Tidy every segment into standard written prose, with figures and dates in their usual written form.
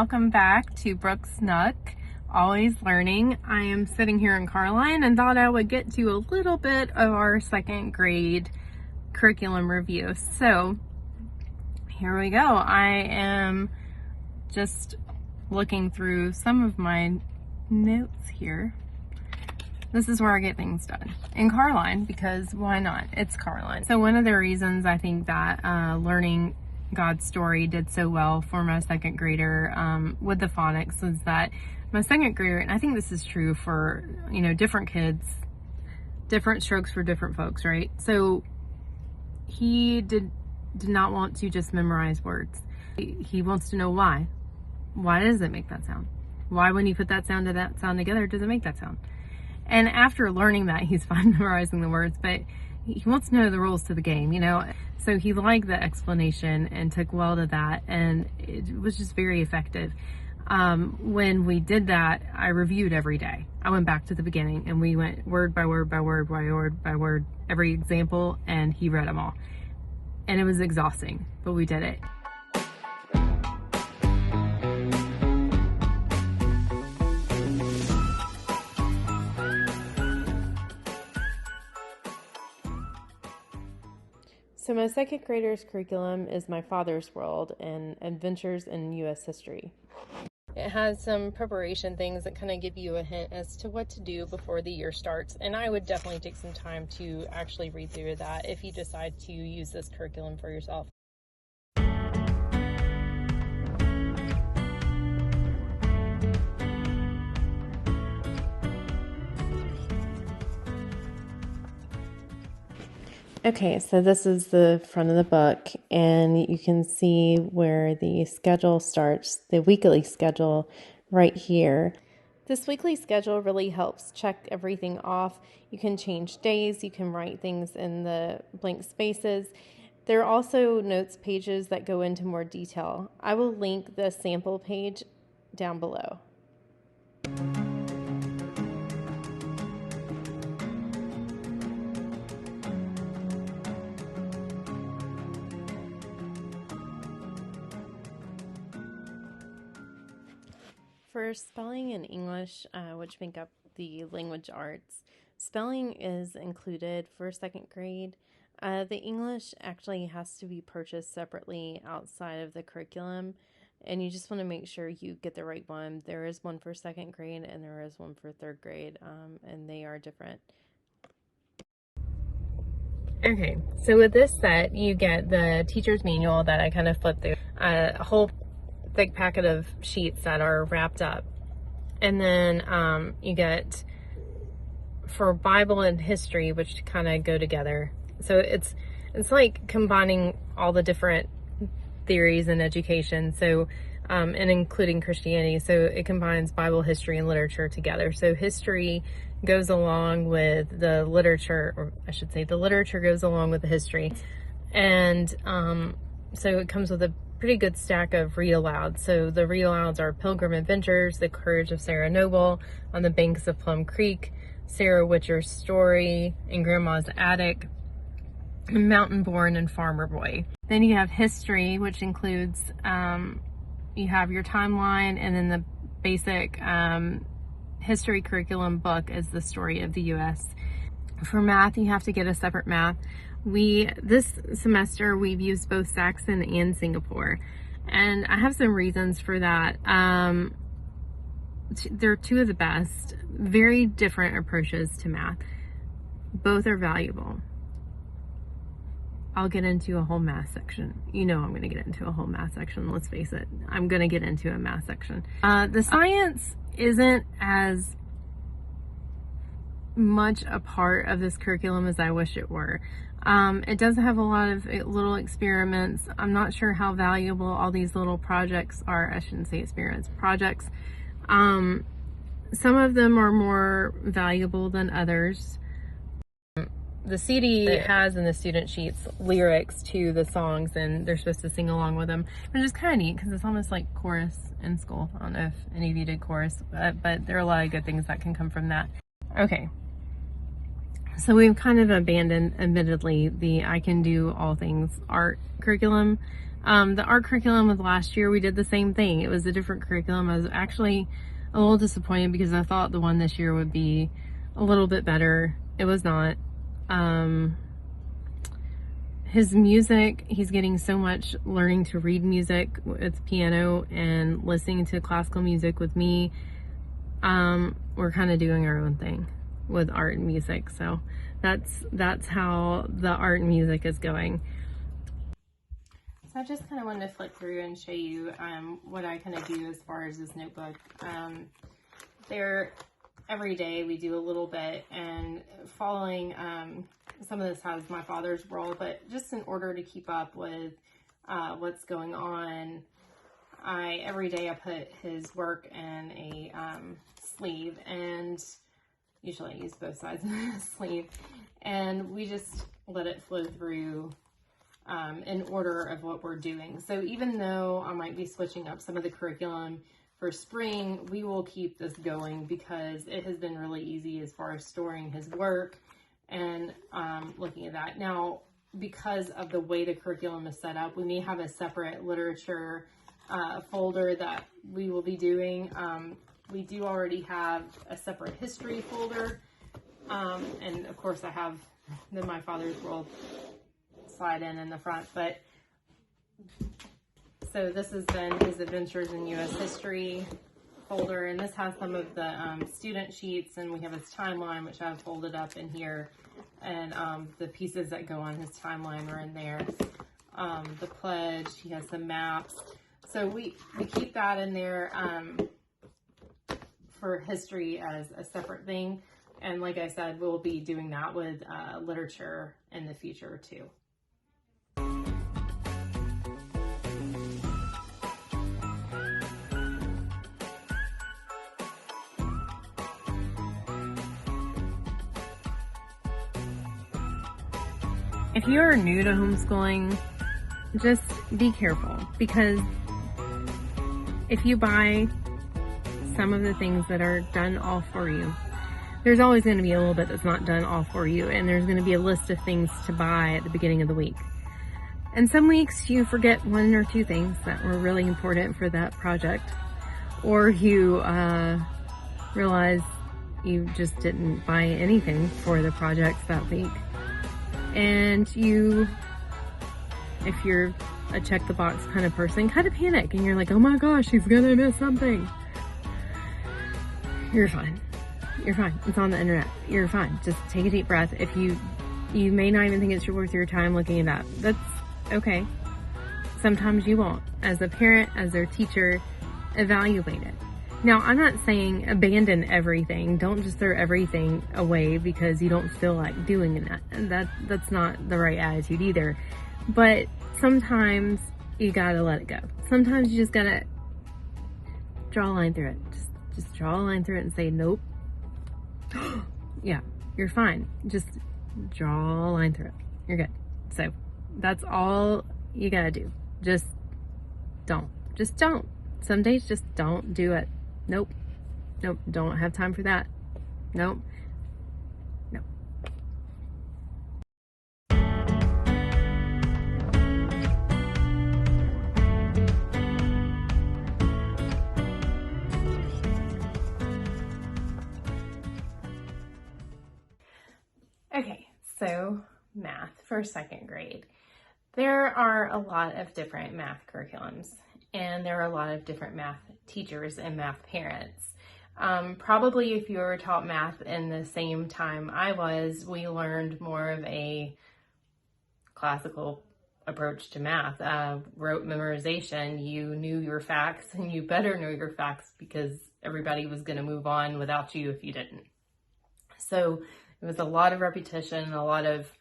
welcome back to Brooks Nook, Always Learning. I am sitting here in Carline and thought I would get to a little bit of our second grade curriculum review. So here we go. I am just looking through some of my notes here. This is where I get things done in Carline, because why not? It's Carline. So one of the reasons I think that learning God's story did so well for my second grader with the phonics is that my second grader, and I think this is true for, you know, different kids, different strokes for different folks, right? So he did not want to just memorize words. He wants to know why. Why does it make that sound? Why, when you put that sound to that sound together, does it make that sound? And after learning that, he's fine memorizing the words, but he wants to know the rules to the game, you know? So he liked the explanation and took well to that, and it was just very effective. When we did that, I reviewed every day. I went back to the beginning and we went word by word by word by word by word, every example, and he read them all. And it was exhausting, but we did it. So my second grader's curriculum is My Father's World and Adventures in U.S. History. It has some preparation things that kind of give you a hint as to what to do before the year starts. And I would definitely take some time to actually read through that if you decide to use this curriculum for yourself. Okay, so this is the front of the book, and you can see where the schedule starts, the weekly schedule right here. This weekly schedule really helps check everything off. You can change days, you can write things in the blank spaces. There are also notes pages that go into more detail. I will link the sample page down below. For spelling and English, which make up the language arts, spelling is included for second grade. The English actually has to be purchased separately outside of the curriculum, and you just want to make sure you get the right one. There is one for second grade and there is one for third grade, and they are different. Okay, so with this set, you get the teacher's manual that I kind of flipped through, a whole thick packet of sheets that are wrapped up, and then you get for Bible and history, which kind of go together. So it's like combining all the different theories in education, so and including Christianity. So it combines Bible, history, and literature together. So history goes along with the literature, or I should say the literature goes along with the history, and so it comes with a pretty good stack of read alouds. So the read alouds are Pilgrim Adventures, The Courage of Sarah Noble, On the Banks of Plum Creek, Sarah Witcher's Story, In Grandma's Attic, Mountain Born, and Farmer Boy. Then you have history, which includes, you have your timeline, and then the basic history curriculum book is the story of the U.S. For math, you have to get a separate math. This semester, we've used both Saxon and Singapore, and I have some reasons for that. They're two of the best, very different approaches to math. Both are valuable. I'll get into a whole math section. You know I'm going to get into a whole math section, let's face it. I'm going to get into a math section. The science isn't as much a part of this curriculum as I wish it were. It does have a lot of little experiments. I'm not sure how valuable all these little projects are. I shouldn't say experiments, projects. Some of them are more valuable than others. The CD has in the student sheets lyrics to the songs, and they're supposed to sing along with them, which is kind of neat because it's almost like chorus in school. I don't know if any of you did chorus, but there are a lot of good things that can come from that. Okay. So we've kind of abandoned, admittedly, the I can do all things art curriculum, The art curriculum with last year, we did the same thing. It was a different curriculum. I was actually a little disappointed because I thought the one this year would be a little bit better. It was not. His music, he's getting so much learning to read music with piano and listening to classical music with me. We're kind of doing our own thing with art and music. So that's how the art and music is going. So I just kind of wanted to flip through and show you what I kind of do as far as this notebook. Every day we do a little bit, and following some of this has my father's role, but just in order to keep up with what's going on, every day I put his work in a sleeve, and usually I use both sides of the sleeve, and we just let it flow through in order of what we're doing. So even though I might be switching up some of the curriculum for spring, we will keep this going because it has been really easy as far as storing his work and looking at that. Now, because of the way the curriculum is set up, we may have a separate literature folder that we will be doing. We do already have a separate history folder, and of course I have the My Father's World slide in the front, but so this has been his Adventures in U.S. History folder, and this has some of the student sheets, and we have his timeline, which I've folded up in here, and the pieces that go on his timeline are in there. The pledge, he has some maps, so we keep that in there for history as a separate thing, and like I said, we'll be doing that with literature in the future too. If you are new to homeschooling, just be careful, because if you buy some of the things that are done all for you, there's always going to be a little bit that's not done all for you, and there's going to be a list of things to buy at the beginning of the week. And some weeks you forget one or two things that were really important for that project, or you realize you just didn't buy anything for the projects that week. And if you're a check the box kind of person, kind of panic, and you're like, oh my gosh, she's gonna miss something. You're fine. You're fine. It's on the internet. You're fine. Just take a deep breath. If you may not even think it's worth your time looking at that. That's okay. Sometimes you won't. As a parent, as their teacher, evaluate it. Now, I'm not saying abandon everything. Don't just throw everything away because you don't feel like doing that. That's not the right attitude either. But sometimes you gotta let it go. Sometimes you just gotta draw a line through it. Just draw a line through it and say, nope. Yeah, you're fine. Just draw a line through it. You're good. So that's all you gotta do. Just don't. Some days just don't do it. Nope, don't have time for that. Nope, no. Okay, so math for second grade. There are a lot of different math curriculums, and there are a lot of different math teachers and math parents. Probably if you were taught math in the same time I was, we learned more of a classical approach to math. Rote memorization, you knew your facts, and you better know your facts because everybody was going to move on without you if you didn't. So it was a lot of repetition, a lot of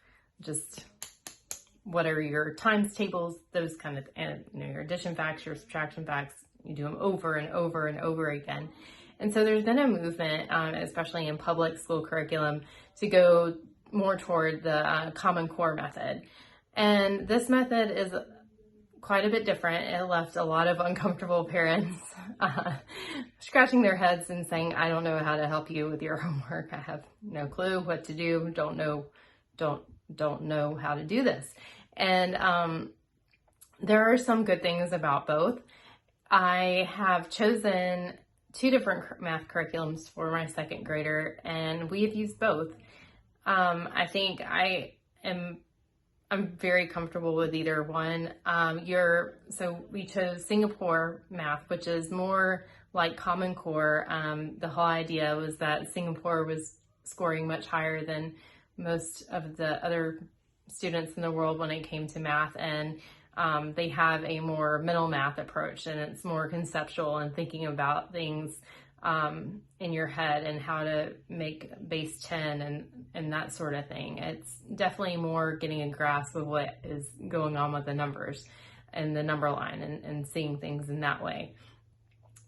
just what are your times tables, those kind of, and your addition facts, your subtraction facts, you do them over and over and over again. And so there's been a movement, especially in public school curriculum, to go more toward the Common Core method. And this method is quite a bit different. It left a lot of uncomfortable parents scratching their heads and saying, I don't know how to help you with your homework. I have no clue what to do. Don't know how to do this. And There are some good things about both. I have chosen 2 different math curriculums for my second grader, and we have used both. I think I'm very comfortable with either one. So we chose Singapore Math, which is more like Common Core. The whole idea was that Singapore was scoring much higher than most of the other students in the world when it came to math, and they have a more mental math approach, and it's more conceptual and thinking about things in your head and how to make base 10 and that sort of thing. It's definitely more getting a grasp of what is going on with the numbers and the number line and seeing things in that way.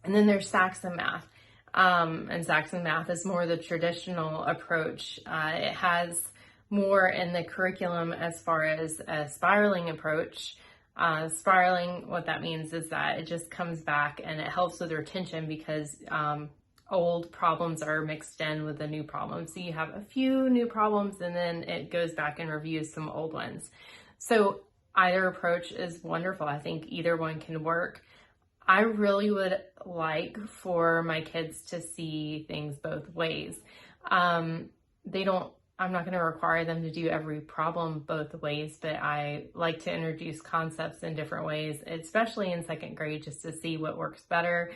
And then there's Saxon Math. And Saxon Math is more the traditional approach. It has more in the curriculum as far as a spiraling approach. Spiraling, what that means is that it just comes back and it helps with retention because old problems are mixed in with the new problems. So you have a few new problems and then it goes back and reviews some old ones. So either approach is wonderful. I think either one can work. I really would like for my kids to see things both ways. I'm not going to require them to do every problem both ways, but I like to introduce concepts in different ways, especially in second grade, just to see what works better.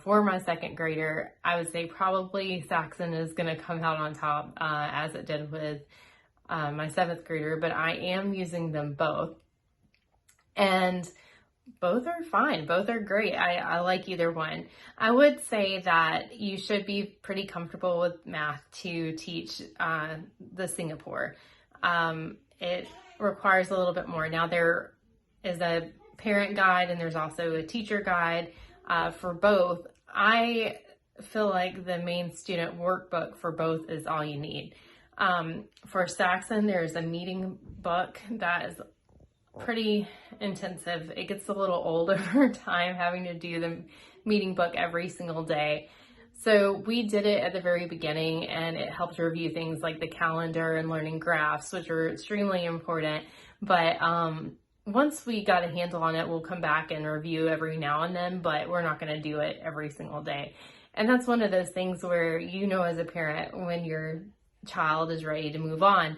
For my second grader, I would say probably Saxon is going to come out on top, as it did with my 7th grader, but I am using them both. And both are fine. Both are great. I like either one. I would say that you should be pretty comfortable with math to teach the Singapore. It requires a little bit more. Now there is a parent guide and there's also a teacher guide for both. I feel like the main student workbook for both is all you need. For Saxon, there's a meeting book that is pretty intensive. It gets a little old over time having to do the meeting book every single day. So we did it at the very beginning and it helped review things like the calendar and learning graphs, which are extremely important. But once we got a handle on it, we'll come back and review every now and then, but we're not going to do it every single day. And that's one of those things where, as a parent, when your child is ready to move on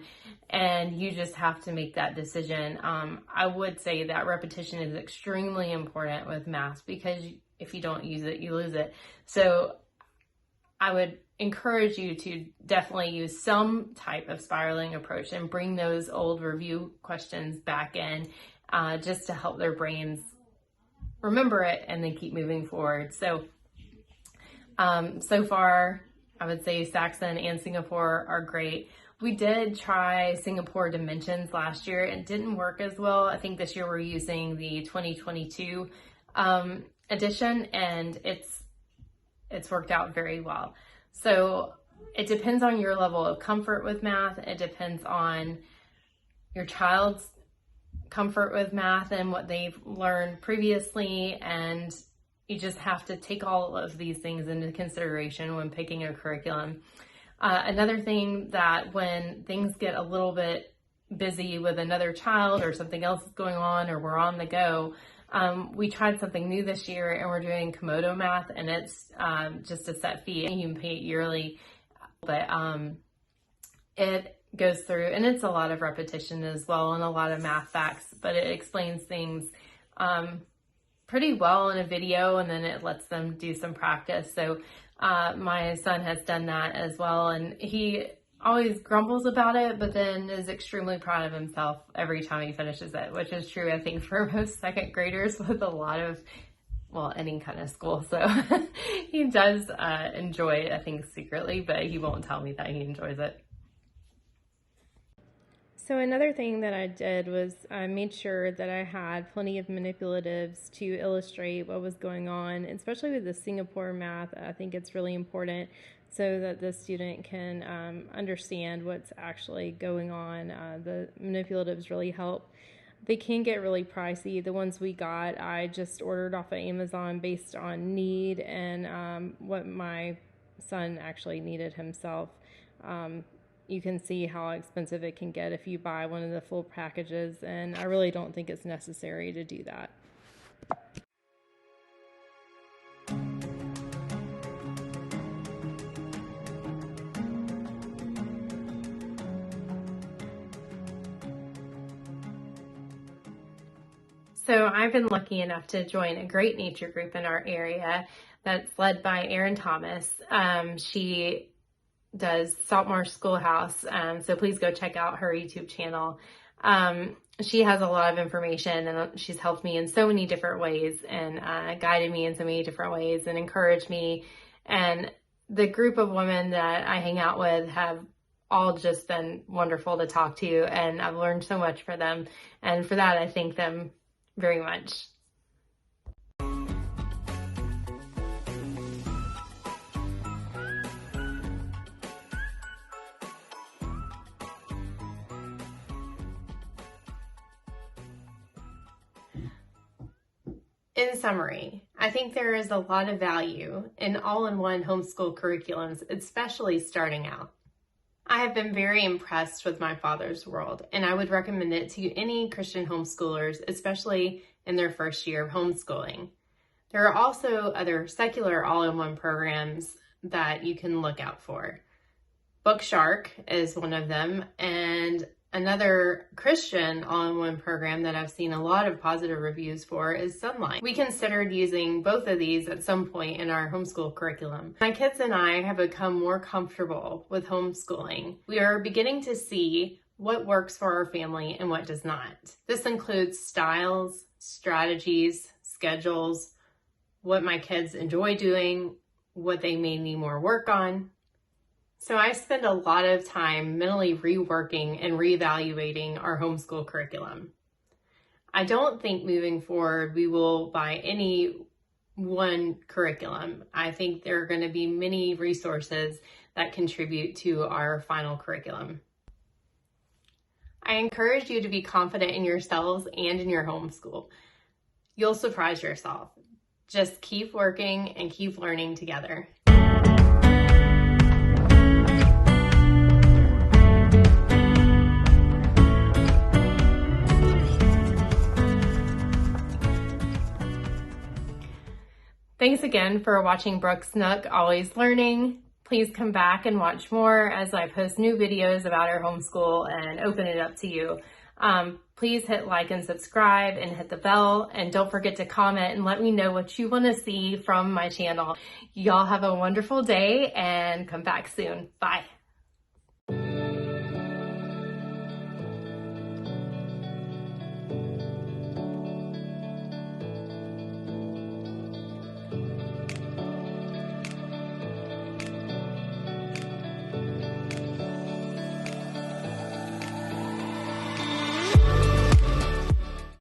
and you just have to make that decision. I would say that repetition is extremely important with math because if you don't use it, you lose it. So I would encourage you to definitely use some type of spiraling approach and bring those old review questions back in just to help their brains remember it and then keep moving forward. So far, I would say Saxon and Singapore are great. We did try Singapore Dimensions last year. It didn't work as well. I think this year we're using the 2022 edition, and it's worked out very well. So it depends on your level of comfort with math. It depends on your child's comfort with math and what they've learned previously, and you just have to take all of these things into consideration when picking a curriculum. Another thing that when things get a little bit busy with another child or something else is going on or we're on the go, we tried something new this year and we're doing Komodo Math, and it's just a set fee and you can pay it yearly. But it goes through, and it's a lot of repetition as well and a lot of math facts, but it explains things pretty well in a video, and then it lets them do some practice. So my son has done that as well, and he always grumbles about it, but then is extremely proud of himself every time he finishes it, which is true, I think, for most second graders with a lot of, any kind of school. So he does enjoy it, I think, secretly, but he won't tell me that he enjoys it. So another thing that I did was I made sure that I had plenty of manipulatives to illustrate what was going on, especially with the Singapore math. I think it's really important so that the student can understand what's actually going on. The manipulatives really help. They can get really pricey. The ones we got, I just ordered off of Amazon based on need and what my son actually needed himself. you can see how expensive it can get if you buy one of the full packages, and I really don't think it's necessary to do that. So I've been lucky enough to join a great nature group in our area that's led by Erin Thomas. She does Saltmarsh Schoolhouse, so please go check out her YouTube channel. She has a lot of information, and she's helped me in so many different ways, and guided me in so many different ways, and encouraged me. And the group of women that I hang out with have all just been wonderful to talk to, and I've learned so much from them, and for that I thank them very much. In summary, I think there is a lot of value in all-in-one homeschool curriculums, especially starting out. I have been very impressed with my father's world, and I would recommend it to any Christian homeschoolers, especially in their first year of homeschooling. There are also other secular all-in-one programs that you can look out for. Bookshark is one of them, and another Christian all-in-one program that I've seen a lot of positive reviews for is Sunlight. We considered using both of these at some point in our homeschool curriculum. My kids and I have become more comfortable with homeschooling. We are beginning to see what works for our family and what does not. This includes styles, strategies, schedules, what my kids enjoy doing, what they may need more work on. So I spend a lot of time mentally reworking and reevaluating our homeschool curriculum. I don't think moving forward we will buy any one curriculum. I think there are going to be many resources that contribute to our final curriculum. I encourage you to be confident in yourselves and in your homeschool. You'll surprise yourself. Just keep working and keep learning together. Thanks again for watching Brooke's Nook, Always Learning. Please come back and watch more as I post new videos about our homeschool and open it up to you. Please hit like and subscribe and hit the bell, and don't forget to comment and let me know what you want to see from my channel. Y'all have a wonderful day and come back soon. Bye.